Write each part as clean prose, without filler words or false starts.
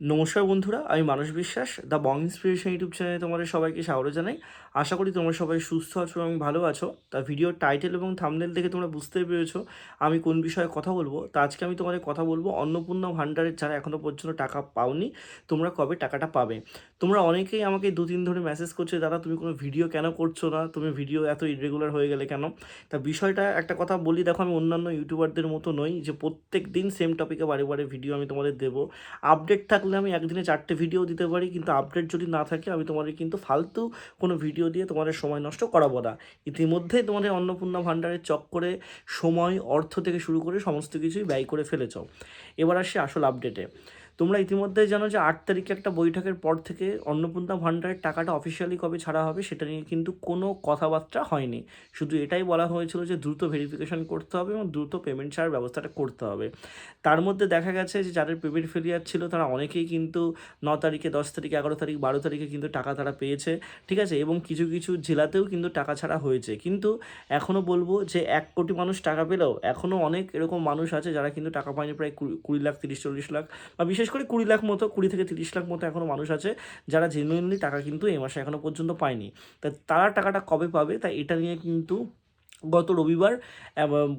নমস্কার বন্ধুরা, আমি মানস বিশ্বাস দ্য বং ইন্সপিরেশন ইউটিউব চ্যানেলে তোমাদের সবাইকে স্বাগত জানাই। আশা করি তোমরা সবাই সুস্থ আছো এবং ভালো আছো। তা ভিডিওর টাইটেল এবং থাম্বনেল দেখে তোমরা বুঝতেই পেরেছো আমি কোন বিষয়ে কথা বলবো। তা আজকে আমি তোমাদের কথা বলবো অন্নপূর্ণা ভাণ্ডারের যারা এখনও পর্যন্ত টাকা পাওনি, তোমরা কবে টাকাটা পাবে। তোমরা অনেকেই আমাকে 2-3 ধরে মেসেজ করছে, দাদা তুমি কোনো ভিডিও কেন করছো না, তুমি ভিডিও এত ইরেগুলার হয়ে গেলে কেন। তা বিষয়টা একটা কথা বলি, দেখো আমি অন্যান্য ইউটিউবারদের মতো নই যে প্রত্যেক দিন সেম টপিকে বারে বারে ভিডিও আমি তোমাদের দেবো। আপডেট থাকলে আমি একদিনে 4টে ভিডিও দিতে পারি, কিন্তু আপডেট যদি না থাকে আমি তোমাদের কিন্তু ফালতু কোনো ভিডিও দিয়ে তোমাদের সময় নষ্ট করাবো না। ইতিমধ্যেই তোমাদের অন্নপূর্ণা ভাণ্ডারের চক্করে সময়, অর্থ থেকে শুরু করে সমস্ত কিছুই ব্যয় করে ফেলেছ। এবার আসি আসল আপডেটে। তোমরা ইতিমধ্যেই জানো যে 8 তারিখে একটা বৈঠকের পর থেকে অন্নপূর্ণা ভাণ্ডারের টাকাটা অফিসিয়ালি কবে ছাড়া হবে সেটা নিয়ে কিন্তু কোনো কথাবার্তা হয়নি। শুধু এটাই বলা হয়েছিল যে দ্রুত ভেরিফিকেশন করতে হবে এবং দ্রুত পেমেন্ট ছাড়ার ব্যবস্থাটা করতে হবে। তার মধ্যে দেখা গেছে যে যাদের পেমেন্ট ফেলিয়ার ছিল তারা অনেকেই কিন্তু 9 তারিখে, 10 তারিখে, 11 তারিখ, 12 তারিখে কিন্তু টাকা তারা পেয়েছে, ঠিক আছে। এবং কিছু কিছু জেলাতেও কিন্তু টাকা ছাড়া হয়েছে। কিন্তু এখনও বলবো যে 1 কোটি মানুষ টাকা পেলেও এখনও অনেক এরকম মানুষ আছে যারা কিন্তু টাকা পায়নি, প্রায় 20 লাখ, 30-40 লাখ, বা বিশেষ করে 20 লাখ মতো, 20 থেকে 30 লাখ মতো এখনও মানুষ আছে যারা জেনুইনলি টাকা কিন্তু এই মাসে এখনও পর্যন্ত পায়নি। তা তারা টাকাটা কবে পাবে, তাই এটা নিয়ে কিন্তু গত রবিবার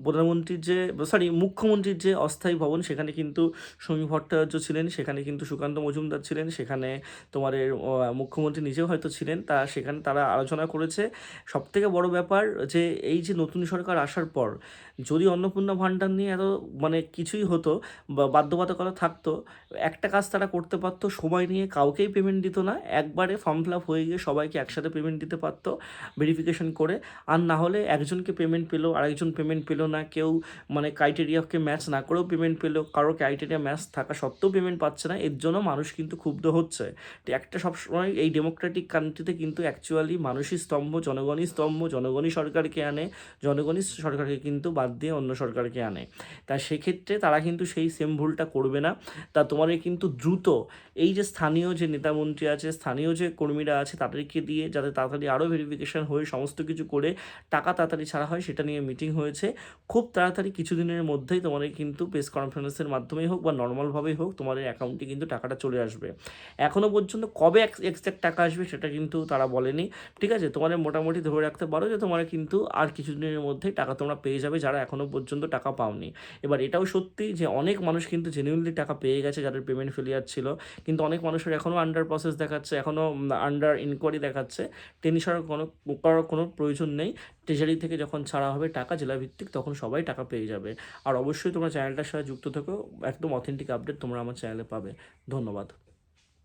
প্রধানমন্ত্রীর যে, সরি, মুখ্যমন্ত্রীর যে অস্থায়ী ভবন, সেখানে কিন্তু সমী ভট্টাচার্য ছিলেন, সেখানে কিন্তু সুকান্ত মজুমদার ছিলেন, সেখানে তোমাদের মুখ্যমন্ত্রী নিজেও হয়তো ছিলেন। সেখানে তারা আলোচনা করেছে। সবথেকে বড় ব্যাপার যে এই যে নতুন সরকার আসার পর যদি অন্নপূর্ণা ভাণ্ডার নিয়ে এত মানে কিছুই হতো বা বাধ্যবাধকতা থাকতো, একটা কাজ তারা করতে পারতো, সময় নিয়ে কাউকেই পেমেন্ট দিত না, একবারে ফর্ম ফিল আপ হয়ে গিয়ে সবাইকে একসাথে পেমেন্ট দিতে পারতো ভেরিফিকেশন করে। আর না হলে একজনকে পেমেন্ট পেলো, আরেকজন পেমেন্ট পেলো না, কেউ মানে ক্রাইটেরিয়াকে ম্যাচ না করেও পেমেন্ট পেলো, কারো ক্রাইটেরিয়া ম্যাচ থাকা সত্ত্বেও পেমেন্ট পাচ্ছে না, এর জন্য মানুষ কিন্তু ক্ষুব্ধ হচ্ছে। তো একটা সবসময় এই ডেমোক্রেটিক কান্ট্রিতে কিন্তু অ্যাকচুয়ালি মানুষই স্তম্ভ, জনগণই স্তম্ভ, জনগণই সরকারকে আনে, জনগণই সরকারকে কিন্তু বাদ দিয়ে অন্য সরকারকে আনে। তা সেক্ষেত্রে তারা কিন্তু সেই সেম ভুলটা করবে না। তা তোমাদের কিন্তু দ্রুত এই যে স্থানীয় যে নেতামন্ত্রী আছে, স্থানীয় যে কর্মীরা আছে, তাদেরকে দিয়ে যাতে তাড়াতাড়ি আরও ভেরিফিকেশন হয়ে সমস্ত কিছু করে টাকা তাড়াতাড়ি ছাড়া হয় সেটা নিয়ে মিটিং হয়েছে। খুব তাড়াতাড়ি কিছুদিনের মধ্যেই তোমাদের কিন্তু প্রেস কনফারেন্সের মাধ্যমেই হোক বা নর্মালভাবেই হোক তোমাদের অ্যাকাউন্টে কিন্তু টাকাটা চলে আসবে। এখনও পর্যন্ত কবে এক্সাক্ট টাকা আসবে সেটা কিন্তু তারা বলেনি, ঠিক আছে। তোমাদের মোটামুটি ধরে রাখতে পারো যে তোমরা কিন্তু আর কিছুদিনের মধ্যেই টাকা তোমরা পেয়ে যাবে যারা এখনও পর্যন্ত টাকা পাওনি। এবার এটাও সত্যি যে অনেক মানুষ কিন্তু জেনুইনলি টাকা পেয়ে গেছে যাদের পেমেন্ট ফেলিয়ার ছিল, কিন্তু অনেক মানুষের এখনও আন্ডার প্রসেস দেখাচ্ছে, এখনও আন্ডার ইনকোয়ারি দেখাচ্ছে। টেনশন করার কোনো প্রয়োজন নেই। ট্রেজারি থেকে যখন ছাড়া হবে টাকা জেলাভিত্তিক, তখন সবাই টাকা পেয়ে যাবে। আর অবশ্যই তোমরা চ্যানেলটার সাথে যুক্ত থেকো, একদম অথেন্টিক আপডেট তোমরা আমার চ্যানেলে পাবে। ধন্যবাদ।